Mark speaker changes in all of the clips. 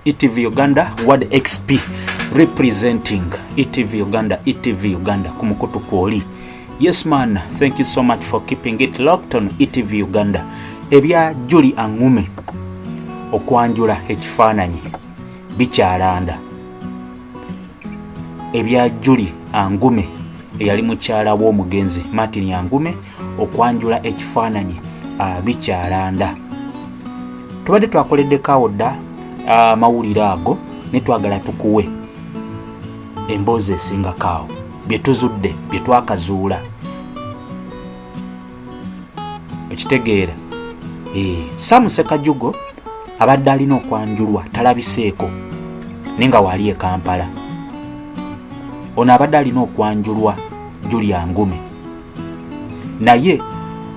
Speaker 1: ETV Uganda Word XP representing ETV Uganda kumukutu kwoli. Yes man, thank you so much for keeping it locked on ETV Uganda. Ebya Juli Angume Okwanjula Ekifananyi bikyalanda. Ebya Juli Angume eyali mukyala w'omugenzi Martin Angume Okwanjula Ekifananyi bikyalanda. Tubadde twakoledde kawodda mawulire ago ne twagala tukuwe emboozi esinga kaawo bye tuzudde bye twakazuula. Ekitegeera Sam Sekajugo abadde alina okwanjulwa talabiseeko nenga wali e Kampala. Ono abadde alina okwanjulwa Juli Angume naye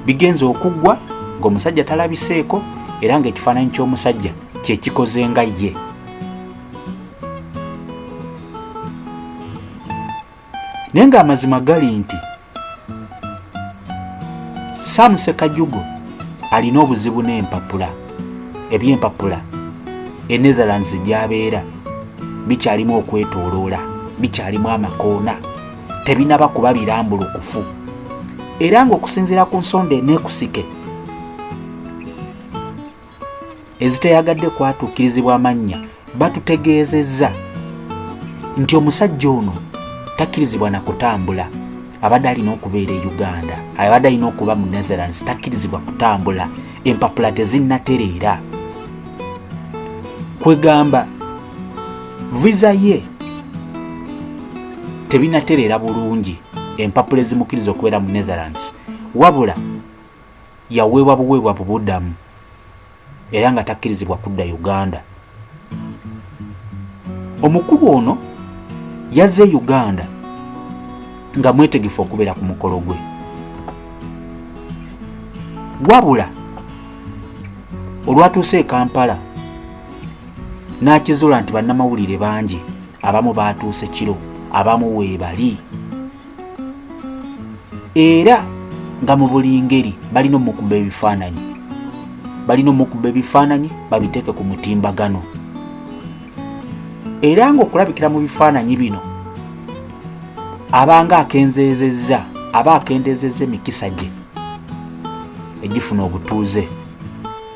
Speaker 1: bigenze okuggwa ng'omusajja talabiseeko era ng'ekifaananyi ky'omusajja kye kikoze nga ye. Naye ng'amazima gali nti Sam Sekajugo alina obuzibu n'empapula. Eby'empapula e Netherlands gy'abeera bikyalimu okwetooloola, bikyalimu amakoona, tebinaba kuba birambulukufu. Era ng'okusinziira ku nsonda eneekusike eziteyagadde kwatuukirizibwa amannya batutegeezezza nti omusajja ono takkirizibwa na kutambula. Abadde alina okubeera e Uganda, abadde alina okuba mu Netherlands, takkirizibwa kutambula, empapula tezinnatereera. Kwegamba visa ye tebinatereera bulungi, empapula ezimukkiriza okubeera mu Netherlands, wabula yaweebwa buweebwa bubuddamu era nga takkirizibwa kudda Uganda. Omukulu ono yazze Uganda nga mwetegefu okubeera ku mukolo gwe, wabula olwatuuse e Kampala n'akizuula nti bannamawulire bangi abamu baatuuse kiro, abamu weebali, era nga mu buli ngeri balina omukuba ebifaananyi, babiteeke ku mutimbagano. Era ng'okulabikira mu bifaananyi bino aba akendezezza emikisa gye egifuna obutuuze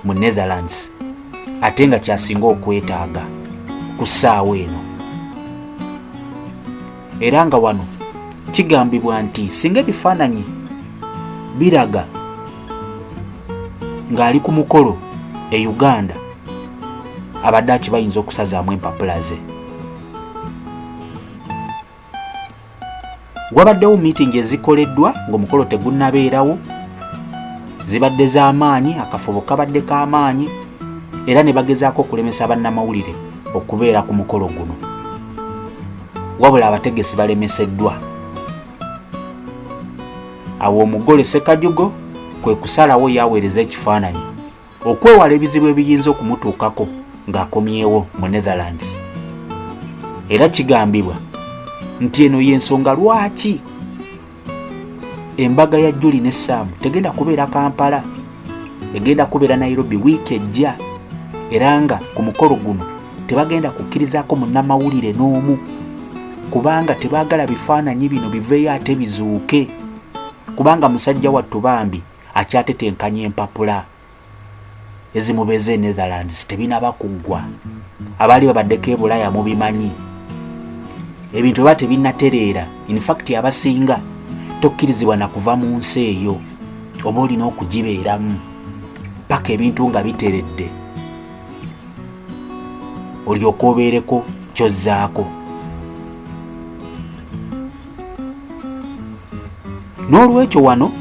Speaker 1: mu Netherlands, ate nga kyasinga okwetaaga ku ssaawa eno. Era nga wano kigambibwa nti singa ebifaananyi biraga ng'ali ku mukolo e Uganda, abadde akibayinza okusazaamu empapula ze. Wabaddewo meeting ezikoleddwa ng'omukolo tegunnabeerawo, zibadde z'amaanyi, akafubo kabadde k'amaanyi, era ne bagezaako okulemesa bannamawulire okubeera ku mukolo guno, wabula abategesi balemeseddwa. Awo omugole Sekajugo kwe kusalawo yaweereza ekifaananyi okwewala ebizibu ebiyinza okumutuukako ng'akomyewo mu Netherlands. Era kigambibwa nti eno y'ensonga lwaki embaga ya Juli ne Sam tegenda kubeera Kampala, egenda kubeera Nairobi wiiki ejja, era nga ku mukolo guno tebagenda kukkirizaako munnamawulire n'omu, kubanga tebaagala bifaananyi bino biveeyo ate bizuuke, kubanga musajja wattu bambi akyatetenkanya empapula ezimubeeza e Netherlands tebinaba kuggwa. Abaali babaddeko e Bulaaya mubimanyi, ebintu baba tebinnatereera. In fact abasinga tokkirizibwa na kuva mu nsi eyo, oba olina okugibeeramu paka ebintu nga biteredde olyoka obeereko kyozzaako. N'olwekyo wano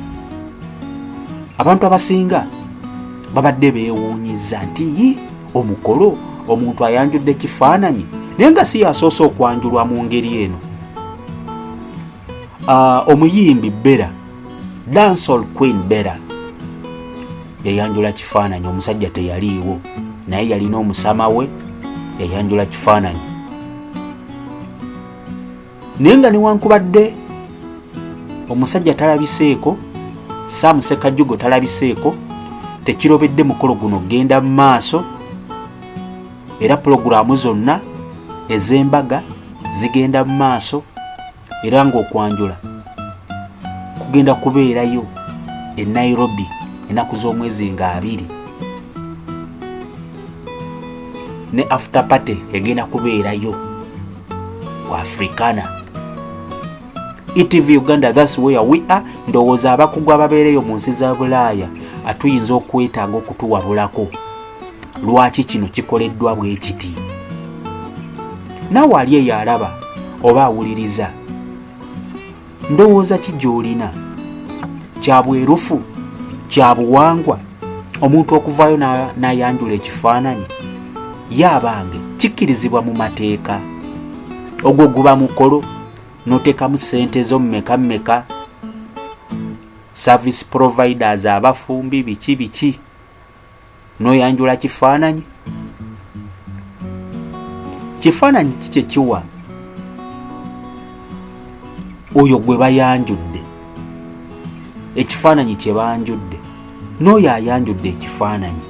Speaker 1: abantu abasinga babadde beewuunyiza nti omukolo omuntu ayanjudde ekifaananyi naye nga si yasoose okwanjulwa mu ngeri eno. Omuyimbi Bera, dancehall queen Bera yayanjula kifaananyi, omusajja teyaliiwo naye yalina omusama we yayanjula kifaananyi. Naye nga newankubadde omusajja talabiseeko, Sam Sekajugo talabiseeko, tekirobedde mukolo guno genda mu maaso era pulogulaamu zonna ez'embaga zigenda mu maaso, era ng'okwanjula kugenda kubeerayo e Nairobi ennaku z'omwezi nga 2, ne after party egenda kubeerayo ku Africana. ETV Uganda, that's where we are. Ndowooza abakugu ababeereyo mu nsi za Bulaaya atuyinza okwetaaga okutuwabulako lwaki kino kikoleddwa bwe kiti. Naawe ali eyo alaba oba awuliriza, ndowooza ki gy'olina kya bwerufu, kya buwangwa, omuntu okuvaayo n'ayanjula ekifaananyi? Yaabange kikkirizibwa mu mateeka? Ogwo guba mukolo n'oteekamu ssente zo mmeka service providers, abafumbi, biki n'oyanjula kifaananyi? Kifaananyi kikye kiwa oyo gwe bayanjudde, ekifaananyi kye banjudde, n'oyo ayanjudde ekifaananyi.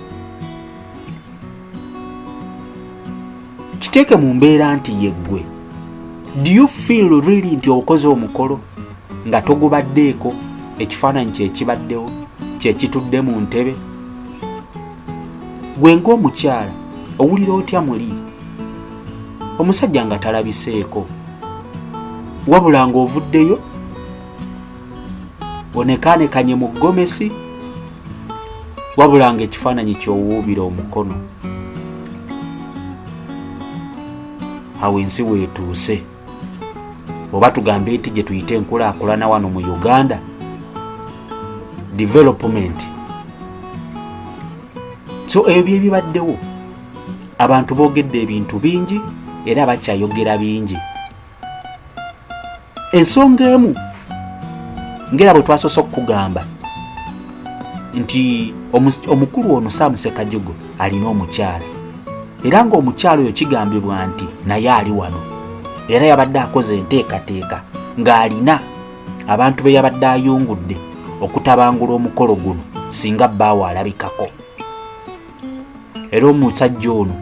Speaker 1: Kiteeke mu mbeera nti yeggwe, do you feel really nti okoze omukolo nga togubaddeeko ekifaananyi kyekibaddewo, kyekitudde mu ntebe? Gwe ng'omukyala owulira otya muli? Omusajja nga talabiseeko, wabula ng'ovuddeyo onekaanekanye mu ggomesi, wabula ng'ekifaananyi ky'owuubira omukono. Awo ensi weetuuse, oba tugambe nti gye tuyite enkulaakulana wano mu Uganda, development. So ebyo ebibaddewo, abantu boogedde ebintu bingi era bakyayogera bingi. Ensonga emu ngera bwe twasoose okugamba nti omukulu ono Sekajugo alina omukyala, era ng'omukyala oyo kigambibwa nti naye ali wano, era yabadde akoze enteekateeka ng'alina abantu be yabadde ayungudde okutabangula omukolo guno singa bbaawe alabikako. Era omusajja ono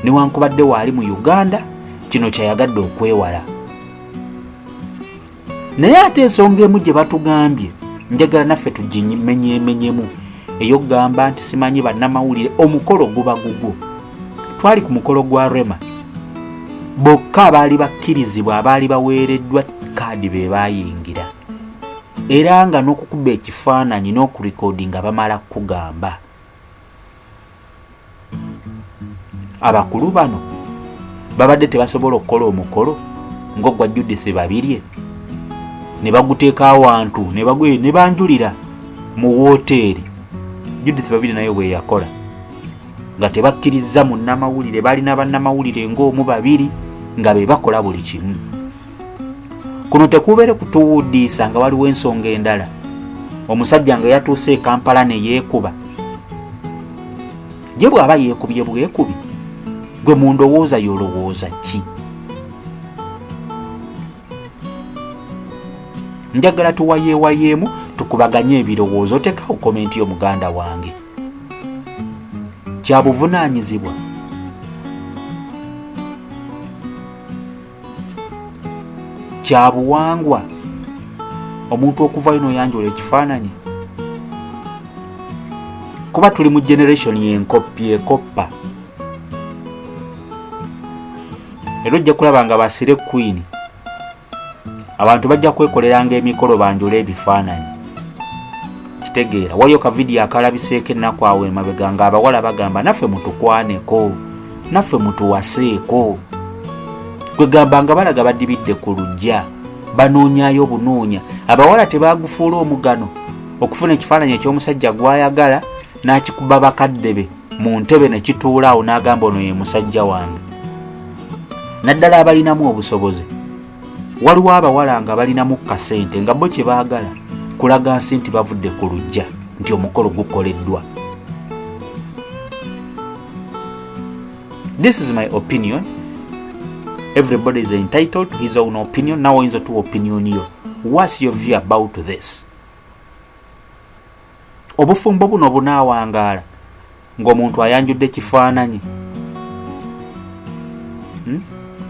Speaker 1: newankubadde waali mu Uganda, kino kyayagadde okwewala. Naye ate ensonga emu gye batugambye njagala naffe tugimenyemenyemu, ey'okugamba nti simanyi bannamawulire omukolo guba gugwo. Twali ku mukolo gwa Rema, bokka abaali bakkirizibwa, abaali baweereddwa kaadi be baayingira, era nga n'okukuba ekifaananyi n'okurikoodinga bamala kugamba. Abakulu bano babadde tebasobola okukola omukolo ng'ogwa Judith Babirye, ne baguteeka awantu ne banjulira mu wooteeri. Judith Babirye naye bwe yakola nga tebakkiriza munnamawulire, balina bannamawulire ng'omu babiri nga be bakola buli kimu. Kuno tekubeere kutuwuuddiisa nga waliwo ensonga endala, omusajja nga yatuuse e Kampala ne yeekuba. Ye bw'aba yeekubye bwekubi, gwe mu ndowooza y'olowooza ki? Njagala tuwayeewayeemu, tukubaganye ebirowoozo. Tekawo komenti yo muganda wange. Kya buvunaanyizibwa kya buwangwa omuntu okuvayo n'oyanjula ekifaananyi? Kuba tuli mu generation ekoppa. Era ojja kulaba nga basire Queen abantu bajja kwekoleranga emikolo banjule ebifaananyi. Kitegeera, waliyo ka video akalabiseeko ennaku awo emabega nga abawala bagamba naffe mutukwaneko, naffe mutuwaseeko. Gwe gamba nga balaga badibidde ku lujja, banoonyayo bunoonya. Abawala tebagufuula omugano okufuna ekifaananyi eky'omusajja gw'ayagala n'akikuba bakadde be mu ntebe ne kituulaawo n'agamba ono ye musajja wange. Naddala abalinamu obusobozi, waliwo abawala nga balinamu kasente nga bo kye baagala kulaga nsi nti bavudde ku lujja nti omukolo gukoleddwa. This is my opinion. Everybody is entitled to his own opinion. Now oyinza tu opinion yo. What's your view about this? Obufumbo buno bunaawangaala ng'omuntu ayanjudde kifaananyi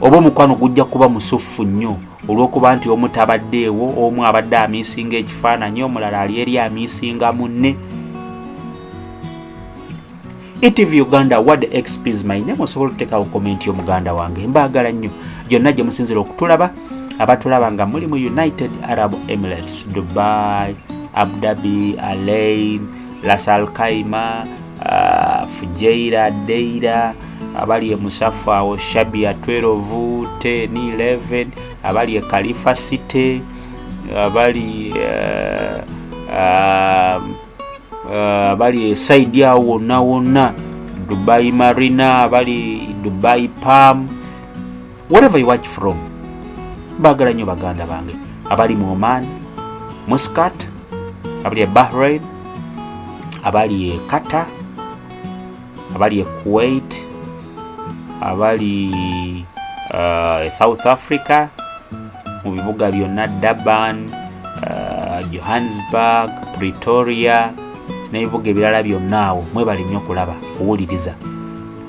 Speaker 1: oba omukwano gujja kuba musufu nnyo olw'okuba nti omu tabaddeewo, omu abadde amiisinga ekifaananyi, omulala ali eri amiisinga munne. ETV Uganda Word XPs my name. Osobola okuteekawo komenti y'omuganda wange. Mbaagala nnyo gyonna gye musinzira okutulaba, abatulaba nga muli mu United Arab Emirates, Dubai, Abu Dhabi, Alain, Ras Al Khaimah, Fujairah, Deira, abali e Musafa awo Shabia 12, 10, 11, abali e Khalifa City, abali abali e Saidi awo wonna, Dubai Marina, abali Dubai Palm, wherever you watch from. Bagala nnyo baganda bange abali mu Oman, Muscat, abali e Bahrain, abali e Qatar, abali e Kuwait, abali South Africa, mu bibuga byonna Durban, Johannesburg, Pretoria n'ebibuga ebirala byonna awo mwebali nnyo okulaba kuwuliriza.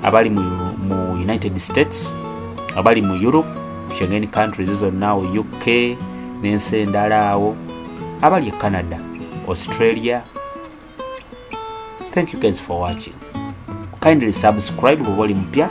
Speaker 1: Abali mu United States, abali mu Europe, Schengen countries zonna awo, UK n'ensi endala awo, abali e Canada, Australia. Thank you guys for watching. Kindly subscribe bw'oli mpya.